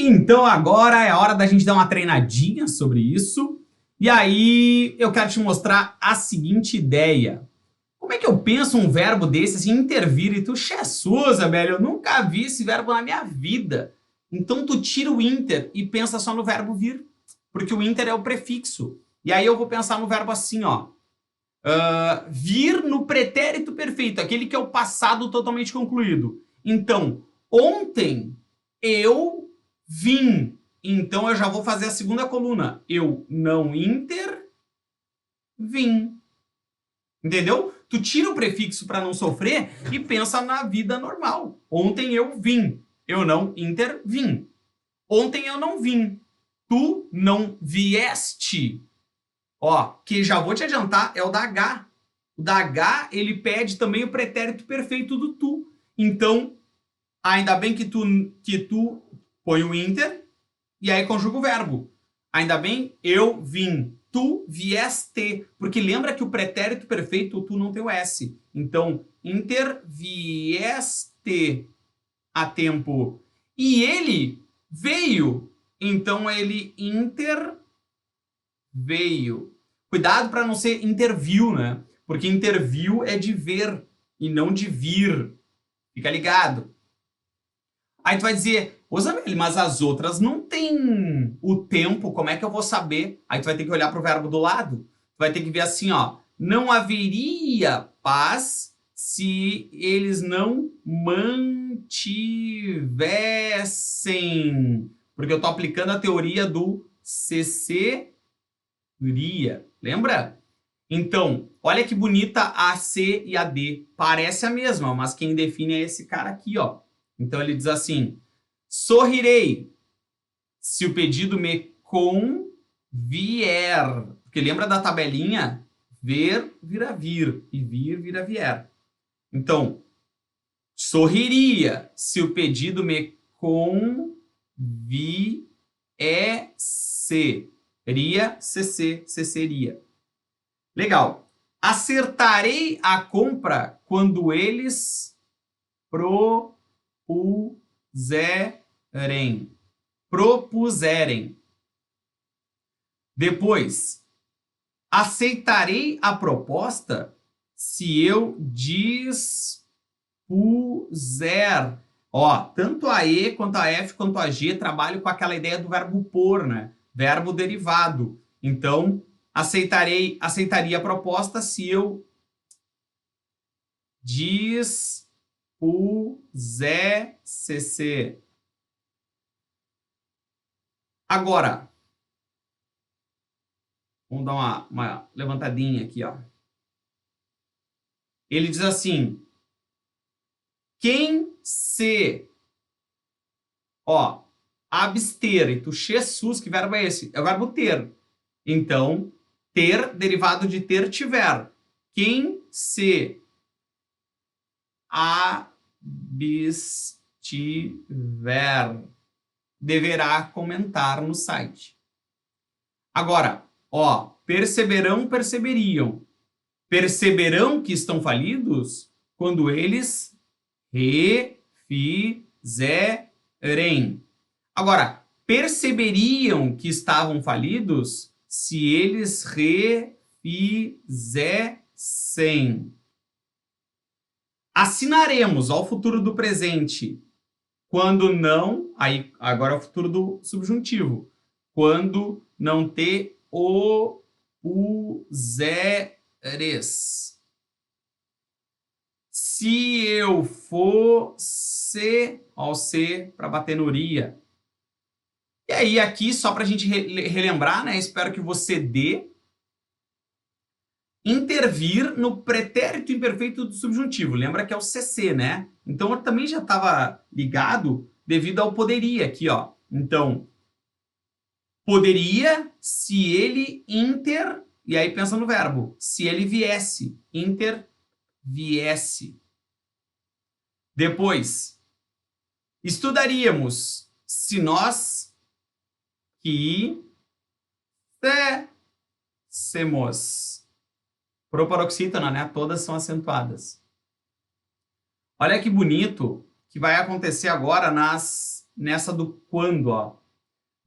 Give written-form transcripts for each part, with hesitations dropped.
Então agora é a hora da gente dar uma treinadinha sobre isso. E aí eu quero te mostrar a seguinte ideia. Como é que eu penso um verbo desse, assim, intervir? E tu, Jesus, velho, eu nunca vi esse verbo na minha vida. Então tu tira o inter e pensa só no verbo vir. Porque o inter é o prefixo. E aí eu vou pensar no verbo assim, ó. Vir no pretérito perfeito, aquele que é o passado totalmente concluído. Então, ontem eu vim. Então eu já vou fazer a segunda coluna. Eu não intervim. Entendeu? Tu tira o prefixo para não sofrer e pensa na vida normal. Ontem eu vim. Eu não intervim. Ontem eu não vim. Tu não vieste. Ó, que já vou te adiantar, é o da H. O da H, ele pede também o pretérito perfeito do tu. Então, ainda bem que tu põe o inter e aí conjuga o verbo. Ainda bem, eu vim. Tu vieste. Porque lembra que o pretérito perfeito, o tu não tem o S. Então, inter vieste a tempo. E ele veio. Então, ele inter veio. Cuidado para não ser interviu, né? Porque interviu é de ver e não de vir. Fica ligado. Aí tu vai dizer, ô Zameli, mas as outras não tem o tempo, como é que eu vou saber? Aí tu vai ter que olhar para o verbo do lado. Tu vai ter que ver assim, ó. Não haveria paz se eles não mantivessem. Porque eu estou aplicando a teoria do CC iria. Lembra? Então, olha que bonita a C e a D. Parece a mesma, mas quem define é esse cara aqui, ó. Então ele diz assim: sorrirei se o pedido me convier. Porque lembra da tabelinha? Ver vira vir e vir vira vier. Então, sorriria se o pedido me conviesse. Ria, CC, CCria. Legal. Acertarei a compra quando eles propuserem. Propuserem. Depois, aceitarei a proposta se eu dispuser. Ó, tanto a E quanto a F quanto a G trabalham com aquela ideia do verbo por, né? Verbo derivado. Então, aceitaria a proposta se eu dispusesse. Agora, vamos dar uma levantadinha aqui, ó. Ele diz assim: quem se, ó, abster, e tu, Jesus, que verbo é esse? É o verbo ter. Então, ter, derivado de ter, tiver. Quem se abstiver deverá comentar no site. Agora, ó, perceberão, perceberiam. Perceberão que estão falidos quando eles refizerem. Agora, perceberiam que estavam falidos se eles refizessem. Assinaremos ao futuro do presente quando não, aí agora é o futuro do subjuntivo, quando não te opuseres. Se eu fosse, ao ser para bater no ria. E aí aqui, só para a gente relembrar, né? Espero que você dê. Intervir no pretérito imperfeito do subjuntivo. Lembra que é o CC, né? Então, eu também já estava ligado devido ao poderia aqui, ó. Então, poderia se ele inter... E aí pensa no verbo. Se ele viesse. Inter viesse. Depois, estudaríamos se nós quisessemos. Proparoxítona, né? Todas são acentuadas. Olha que bonito que vai acontecer agora nas nessa do quando, ó.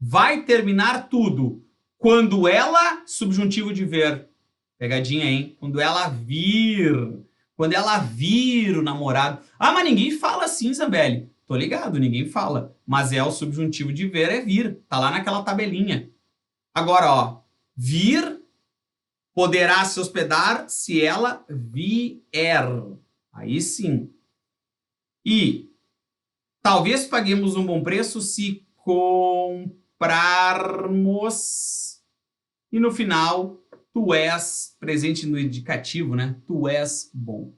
Vai terminar tudo quando ela, subjuntivo de ver. Pegadinha, hein? Quando ela vir. Quando ela vir o namorado. Ah, mas ninguém fala assim, Zambelli. Tô ligado, ninguém fala. Mas é o subjuntivo de ver, é vir. Tá lá naquela tabelinha. Agora, ó. Vir poderá se hospedar se ela vier. Aí sim. E talvez paguemos um bom preço se comprarmos. E no final, tu és, presente no indicativo, né? Tu és bom.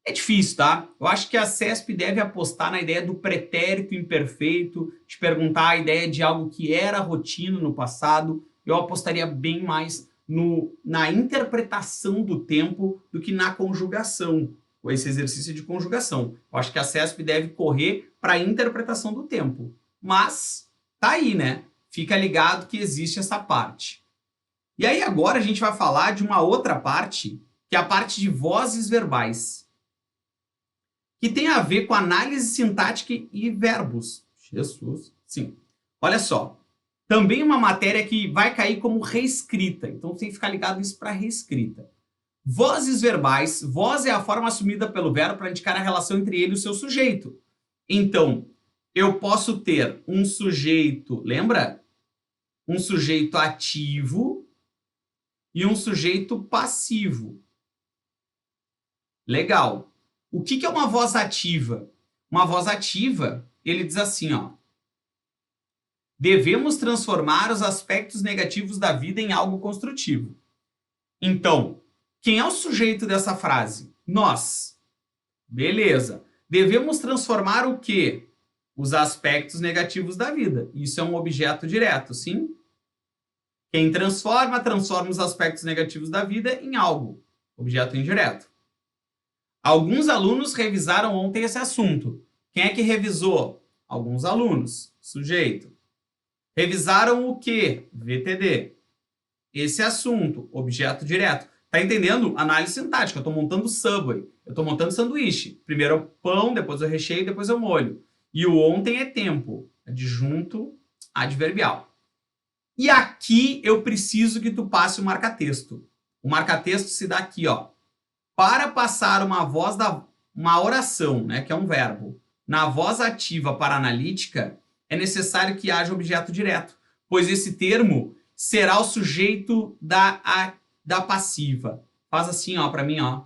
É difícil, tá? Eu acho que a CESP deve apostar na ideia do pretérito imperfeito, te perguntar a ideia de algo que era rotina no passado. Eu apostaria bem mais na interpretação do tempo do que na conjugação, ou esse exercício de conjugação. Eu acho que a CESP deve correr para a interpretação do tempo. Mas tá aí, né? Fica ligado que existe essa parte. E aí agora a gente vai falar de uma outra parte, que é a parte de vozes verbais, que tem a ver com análise sintática e verbos. Jesus, sim. Olha só, também uma matéria que vai cair como reescrita, então tem que ficar ligado isso para reescrita. Vozes verbais, voz é a forma assumida pelo verbo para indicar a relação entre ele e o seu sujeito. Então, eu posso ter um sujeito, lembra? Um sujeito ativo e um sujeito passivo. Legal. O que é uma voz ativa? Uma voz ativa, ele diz assim, ó. Devemos transformar os aspectos negativos da vida em algo construtivo. Então, quem é o sujeito dessa frase? Nós. Beleza. Devemos transformar o quê? Os aspectos negativos da vida. Isso é um objeto direto, sim? Quem transforma os aspectos negativos da vida em algo. Objeto indireto. Alguns alunos revisaram ontem esse assunto. Quem é que revisou? Alguns alunos. Sujeito. Revisaram o quê? VTD. Esse assunto. Objeto direto. Tá entendendo? Análise sintática. Eu estou montando Subway. Eu estou montando sanduíche. Primeiro é o pão, depois eu recheio, depois eu molho. E o ontem é tempo. Adjunto adverbial. E aqui eu preciso que tu passe o marca-texto. O marca-texto se dá aqui, ó. Para passar uma oração, né, que é um verbo, na voz ativa para analítica, é necessário que haja objeto direto, pois esse termo será o sujeito da passiva. Faz assim, ó, para mim, ó.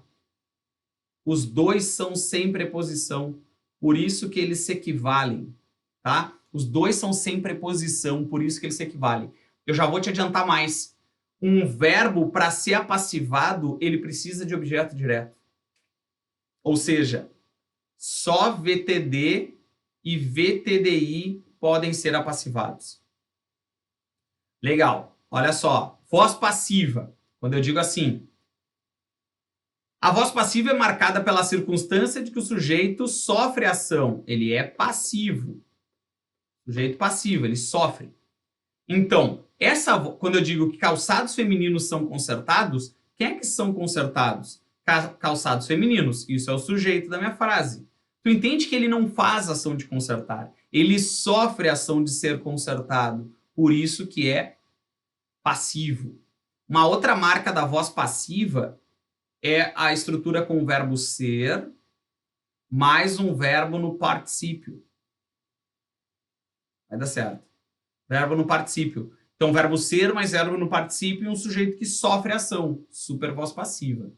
Os dois são sem preposição, por isso que eles se equivalem, tá? Os dois são sem preposição, por isso que eles se equivalem. Eu já vou te adiantar mais. Um verbo, para ser apassivado, ele precisa de objeto direto. Ou seja, só VTD e VTDI podem ser apassivados. Legal. Olha só. Voz passiva. Quando eu digo assim, a voz passiva é marcada pela circunstância de que o sujeito sofre ação. Ele é passivo. Sujeito passivo, ele sofre. Então, quando eu digo que calçados femininos são consertados, quem é que são consertados? Calçados femininos. Isso é o sujeito da minha frase. Tu entende que ele não faz ação de consertar. Ele sofre a ação de ser consertado. Por isso que é passivo. Uma outra marca da voz passiva é a estrutura com o verbo ser mais um verbo no particípio. Vai dar certo. Verbo no particípio. Então, verbo ser mais verbo no particípio e um sujeito que sofre ação. Super voz passiva.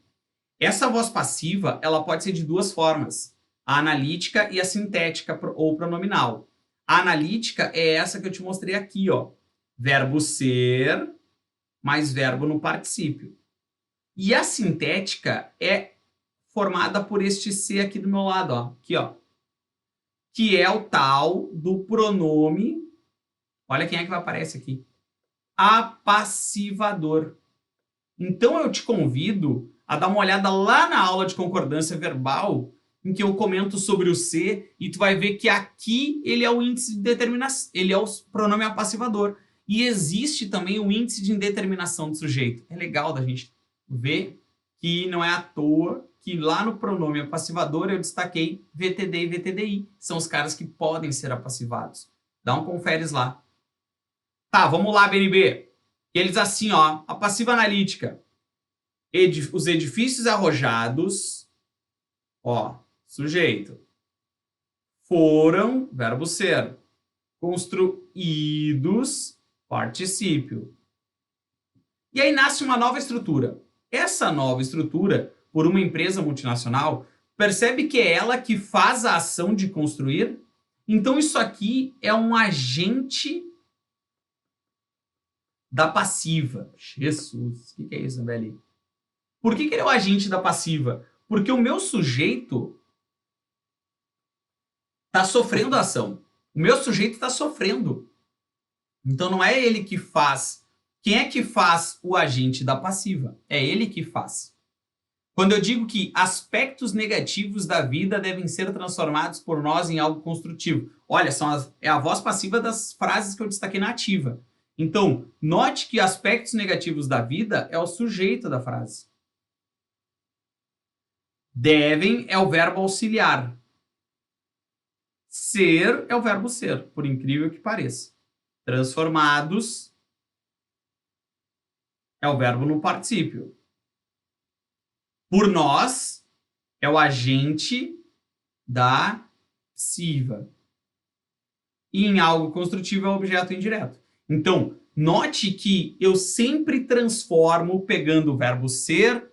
Essa voz passiva, ela pode ser de duas formas. A analítica e a sintética ou pronominal. A analítica é essa que eu te mostrei aqui, ó. Verbo ser mais verbo no particípio. E a sintética é formada por este ser aqui do meu lado, ó. Aqui, ó. Que é o tal do pronome. Olha quem é que vai aparecer aqui. Apassivador. Então eu te convido a dar uma olhada lá na aula de concordância verbal, em que eu comento sobre o ser, e tu vai ver que aqui ele é o índice de determinação, ele é o pronome apassivador. E existe também o índice de indeterminação do sujeito. É legal da gente ver que não é à toa que lá no pronome apassivador eu destaquei VTD e VTDI. São os caras que podem ser apassivados. Dá um conferes lá. Tá, vamos lá, BNB. Eles assim, ó, a passiva analítica. Os edifícios arrojados, ó, sujeito, foram, verbo ser, construídos, particípio. E aí nasce uma nova estrutura. Essa nova estrutura, por uma empresa multinacional, percebe que é ela que faz a ação de construir. Então isso aqui é um agente da passiva. Jesus, o que é isso, velho? Por que ele é o agente da passiva? Porque o meu sujeito está sofrendo a ação. O meu sujeito está sofrendo. Então não é ele que faz. Quem é que faz o agente da passiva? É ele que faz. Quando eu digo que aspectos negativos da vida devem ser transformados por nós em algo construtivo. Olha, é a voz passiva das frases que eu destaquei na ativa. Então, note que aspectos negativos da vida é o sujeito da frase. Devem é o verbo auxiliar. Ser é o verbo ser, por incrível que pareça. Transformados é o verbo no particípio. Por nós é o agente da passiva. E em algo construtivo é o objeto indireto. Então, note que eu sempre transformo pegando o verbo ser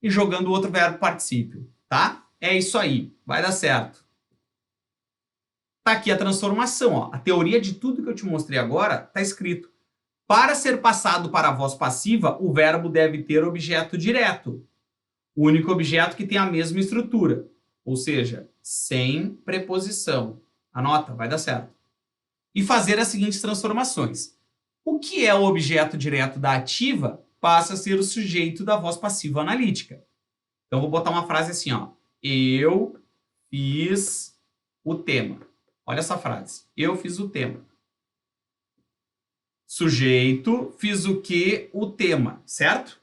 e jogando o outro verbo particípio, tá? É isso aí, vai dar certo. Tá aqui a transformação, ó. A teoria de tudo que eu te mostrei agora tá escrito. Para ser passado para a voz passiva, o verbo deve ter objeto direto. O único objeto que tem a mesma estrutura, ou seja, sem preposição. Anota, vai dar certo. E fazer as seguintes transformações. O que é o objeto direto da ativa passa a ser o sujeito da voz passiva analítica. Então, vou botar uma frase assim, ó. Eu fiz o tema. Olha essa frase. Eu fiz o tema. Sujeito, fiz o que? O tema, certo?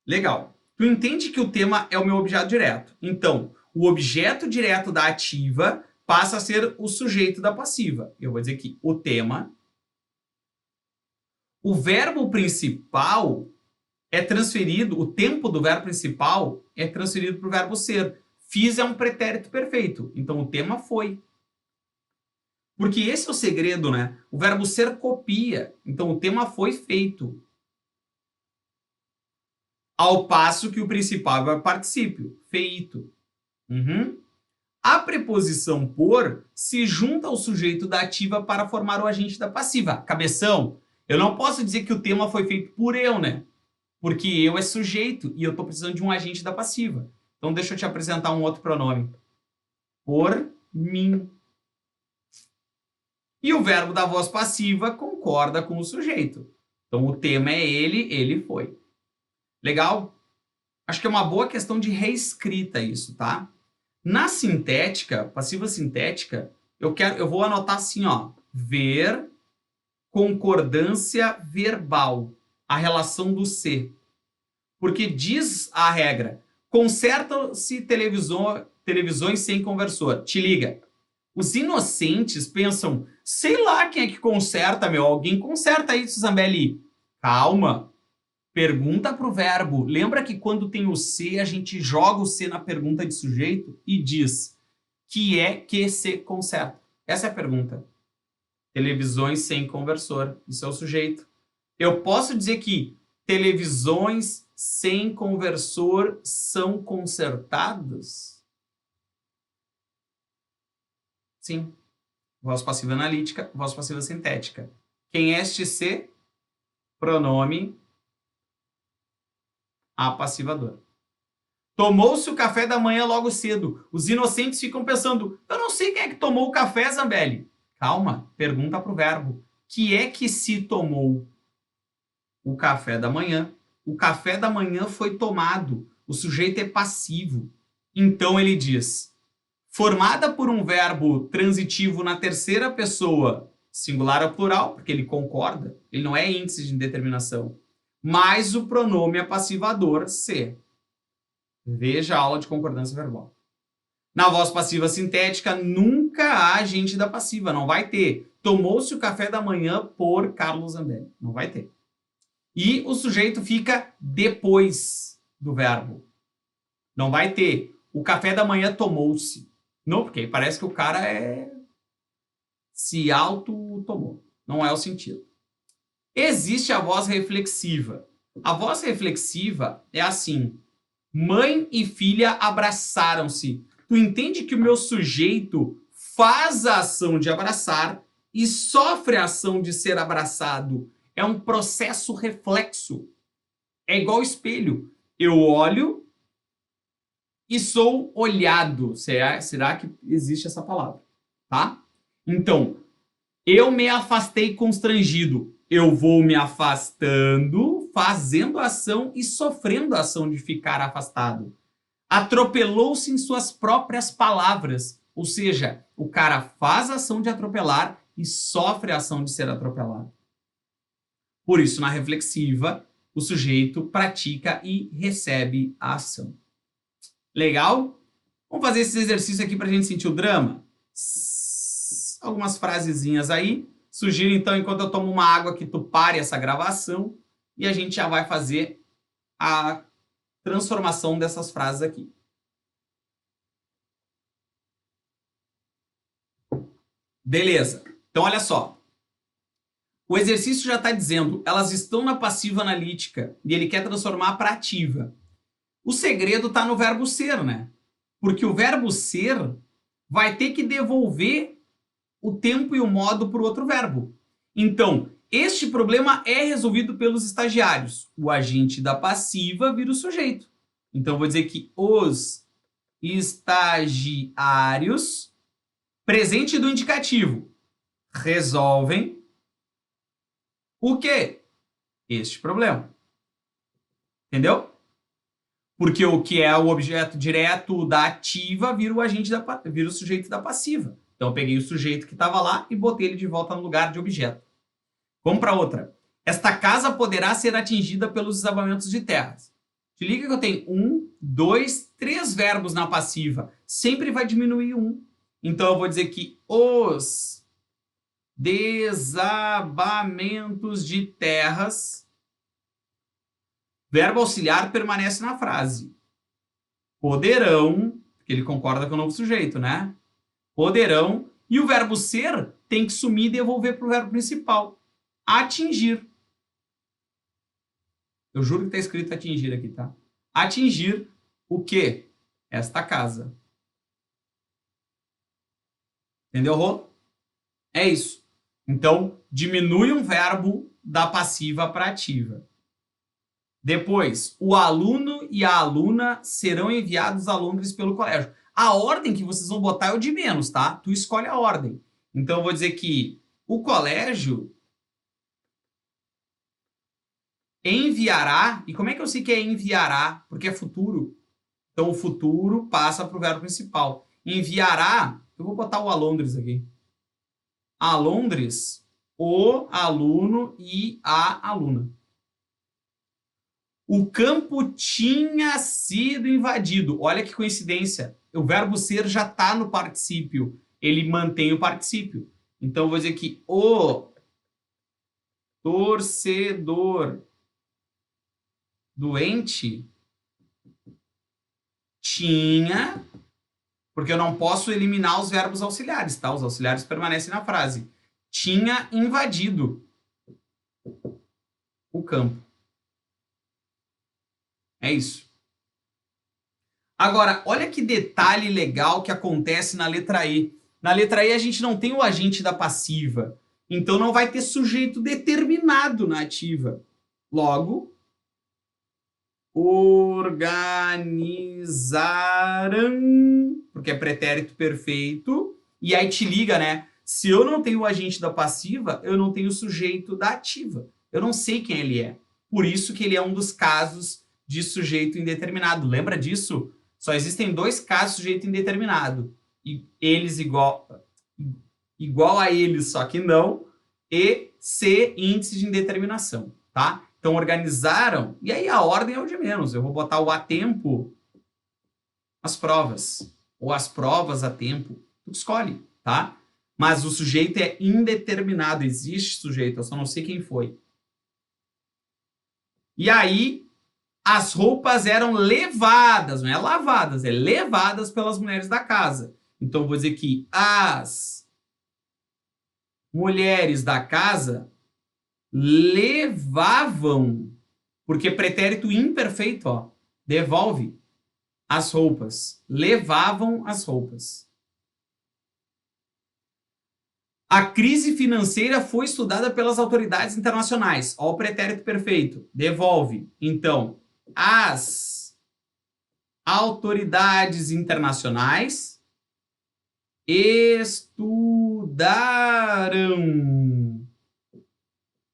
Legal. Tu entende que o tema é o meu objeto direto. Então, o objeto direto da ativa passa a ser o sujeito da passiva. Eu vou dizer aqui, o tema. O verbo principal é transferido, o tempo do verbo principal é transferido para o verbo ser. Fiz é um pretérito perfeito. Então, o tema foi. Porque esse é o segredo, né? O verbo ser copia. Então, o tema foi feito. Ao passo que o principal é o particípio. Feito. A preposição por se junta ao sujeito da ativa para formar o agente da passiva. Cabeção, eu não posso dizer que o tema foi feito por eu, né? Porque eu é sujeito e eu estou precisando de um agente da passiva. Então, deixa eu te apresentar um outro pronome. Por mim. E o verbo da voz passiva concorda com o sujeito. Então, o tema é ele foi. Legal? Acho que é uma boa questão de reescrita isso, tá? Na sintética, passiva sintética, eu vou anotar assim, ó. Ver concordância verbal. A relação do se. Porque diz a regra, consertam-se televisões sem conversor. Te liga. Os inocentes pensam, sei lá quem é que conserta, meu. Alguém conserta isso, Zambelli. Calma. Pergunta para o verbo. Lembra que quando tem o se, a gente joga o se na pergunta de sujeito e diz que é que se conserta. Essa é a pergunta. Televisões sem conversor. Isso é o sujeito. Eu posso dizer que televisões sem conversor são consertadas? Sim. Voz passiva analítica, voz passiva sintética. Quem é este se? Pronome apassivador. Tomou-se o café da manhã logo cedo. Os inocentes ficam pensando, eu não sei quem é que tomou o café, Zambelli. Calma, pergunta para o verbo. Que é que se tomou o café da manhã? O café da manhã foi tomado. O sujeito é passivo. Então ele diz, formada por um verbo transitivo na terceira pessoa, singular ou plural, porque ele concorda, ele não é índice de indeterminação, mais o pronome apassivador se. Veja a aula de concordância verbal. Na voz passiva sintética, nunca há agente da passiva. Não vai ter. Tomou-se o café da manhã por Carlos Zambelli. Não vai ter. E o sujeito fica depois do verbo. Não vai ter. O café da manhã tomou-se. Não, porque parece que o cara se auto-tomou. Não é o sentido. Existe a voz reflexiva. A voz reflexiva é assim. Mãe e filha abraçaram-se. Tu entende que o meu sujeito faz a ação de abraçar e sofre a ação de ser abraçado. É um processo reflexo. É igual espelho. Eu olho e sou olhado. Será que existe essa palavra? Tá? Então, eu me afastei constrangido. Eu vou me afastando, fazendo a ação e sofrendo a ação de ficar afastado. Atropelou-se em suas próprias palavras. Ou seja, o cara faz a ação de atropelar e sofre a ação de ser atropelado. Por isso, na reflexiva, o sujeito pratica e recebe a ação. Legal? Vamos fazer esse exercício aqui para a gente sentir o drama? Algumas frasezinhas aí. Sugiro, então, enquanto eu tomo uma água, que tu pare essa gravação e a gente já vai fazer a transformação dessas frases aqui. Beleza. Então, olha só. O exercício já está dizendo, elas estão na passiva analítica e ele quer transformar para ativa. O segredo está no verbo ser, né? Porque o verbo ser vai ter que devolver o tempo e o modo para o outro verbo. Então, este problema é resolvido pelos estagiários. O agente da passiva vira o sujeito. Então, eu vou dizer que os estagiários, presente do indicativo, resolvem o quê? Este problema. Entendeu? Porque o que é o objeto direto da ativa vira o sujeito da passiva. Então, eu peguei o sujeito que estava lá e botei ele de volta no lugar de objeto. Vamos para outra. Esta casa poderá ser atingida pelos desabamentos de terras. Te liga que eu tenho 1, 2, 3 verbos na passiva. Sempre vai diminuir um. Então, eu vou dizer que os desabamentos de terras, verbo auxiliar permanece na frase. Poderão, porque ele concorda com o novo sujeito, né? Poderão, e o verbo ser tem que sumir e devolver para o verbo principal. Atingir. Eu juro que está escrito atingir aqui, tá? Atingir o quê? Esta casa. Entendeu, Rô? É isso. Então, diminui um verbo da passiva para ativa. Depois, o aluno e a aluna serão enviados a Londres pelo colégio. A ordem que vocês vão botar é o de menos, tá? Tu escolhe a ordem. Então, eu vou dizer que o colégio enviará. E como é que eu sei que é enviará? Porque é futuro. Então, o futuro passa para o verbo principal. Enviará, eu vou botar o a Londres aqui. A Londres, o aluno e a aluna. O campo tinha sido invadido. Olha que coincidência. O verbo ser já está no particípio. Ele mantém o particípio. Então, eu vou dizer que o torcedor doente tinha... Porque eu não posso eliminar os verbos auxiliares, tá? Os auxiliares permanecem na frase. Tinha invadido o campo. É isso. Agora, olha que detalhe legal que acontece na letra E. Na letra E, a gente não tem o agente da passiva. Então, não vai ter sujeito determinado na ativa. Logo, organizaram, porque é pretérito perfeito, e aí te liga, né? Se eu não tenho o agente da passiva, eu não tenho o sujeito da ativa. Eu não sei quem ele é. Por isso que ele é um dos casos de sujeito indeterminado. Lembra disso? Só existem 2 casos de sujeito indeterminado. E eles igual a eles, só que não, e C, índice de indeterminação, tá? Então, organizaram, e aí a ordem é o de menos. Eu vou botar o a tempo as provas. Ou as provas a tempo. Tu escolhe, tá? Mas o sujeito é indeterminado. Existe sujeito, eu só não sei quem foi. E aí, as roupas eram levadas, não é lavadas, é levadas pelas mulheres da casa. Então, vou dizer que as mulheres da casa levavam, porque pretérito imperfeito, ó, devolve as roupas. Levavam as roupas. A crise financeira foi estudada pelas autoridades internacionais. Ó, o pretérito perfeito. Devolve. Então, as autoridades internacionais estudaram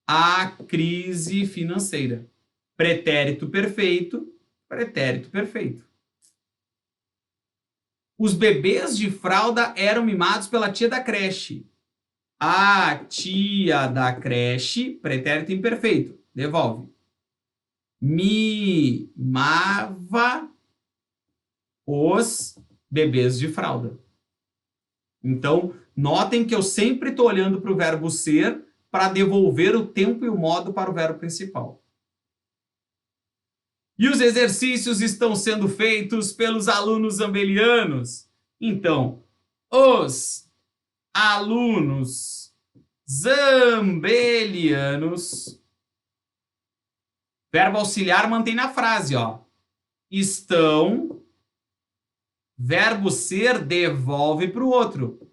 a crise financeira. Pretérito perfeito, pretérito perfeito. Os bebês de fralda eram mimados pela tia da creche. A tia da creche, pretérito imperfeito, devolve. Mimava os bebês de fralda. Então, notem que eu sempre estou olhando para o verbo ser para devolver o tempo e o modo para o verbo principal. E os exercícios estão sendo feitos pelos alunos zambelianos. Então, os alunos zambelianos, verbo auxiliar mantém na frase, ó. Estão, verbo ser devolve para o outro.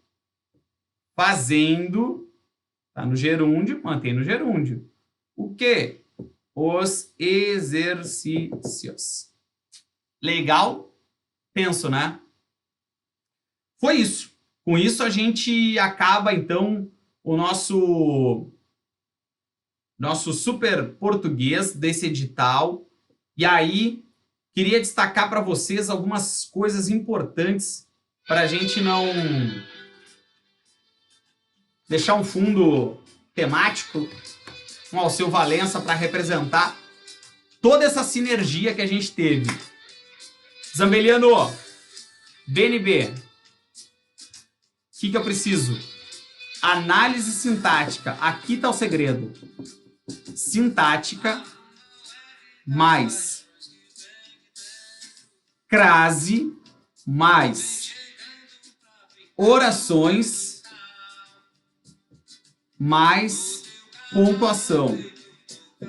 Fazendo, tá no gerúndio, mantém no gerúndio. O quê? Os exercícios. Legal? Penso, né? Foi isso. Com isso, a gente acaba, então, o nosso super português desse edital. E aí, queria destacar para vocês algumas coisas importantes para a gente não deixar um fundo temático com Alceu Valença para representar toda essa sinergia que a gente teve. Zambeliano, BNB. O que eu preciso? Análise sintática. Aqui está o segredo. Sintática mais crase mais orações mais pontuação.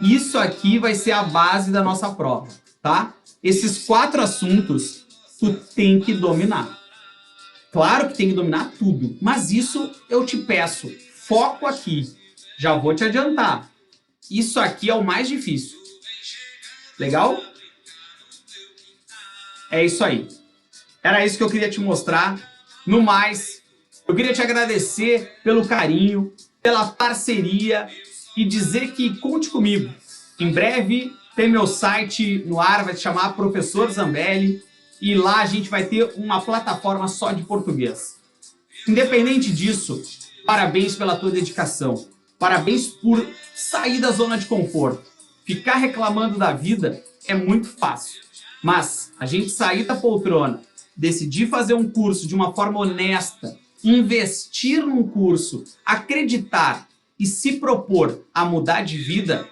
Isso aqui vai ser a base da nossa prova, tá? Esses 4 assuntos tu tem que dominar. Claro que tem que dominar tudo, mas isso eu te peço, foco aqui. Já vou te adiantar. Isso aqui é o mais difícil. Legal? É isso aí. Era isso que eu queria te mostrar. No mais, eu queria te agradecer pelo carinho, pela parceria e dizer que conte comigo. Em breve tem meu site no ar, vai se chamar Professor Zambelli. E lá a gente vai ter uma plataforma só de português. Independente disso, parabéns pela tua dedicação. Parabéns por sair da zona de conforto. Ficar reclamando da vida é muito fácil. Mas a gente sair da poltrona, decidir fazer um curso de uma forma honesta, investir num curso, acreditar e se propor a mudar de vida,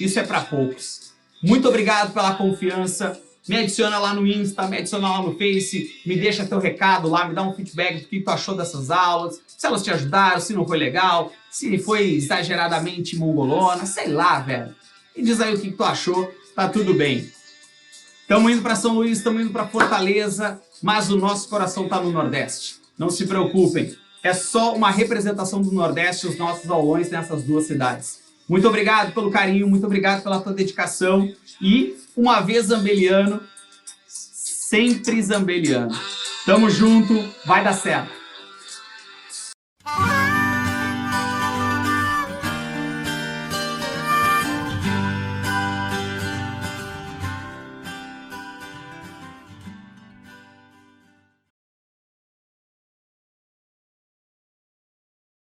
isso é para poucos. Muito obrigado pela confiança. Me adiciona lá no Insta, me adiciona lá no Face, me deixa teu recado lá, me dá um feedback do que tu achou dessas aulas, se elas te ajudaram, se não foi legal, se foi exageradamente mongolona, sei lá, velho. E diz aí o que tu achou, tá tudo bem. Estamos indo para São Luís, estamos indo para Fortaleza, mas o nosso coração tá no Nordeste. Não se preocupem, é só uma representação do Nordeste os nossos aulões nessas 2 cidades. Muito obrigado pelo carinho, muito obrigado pela tua dedicação e, uma vez zambeliano, sempre zambeliano. Tamo junto, vai dar certo.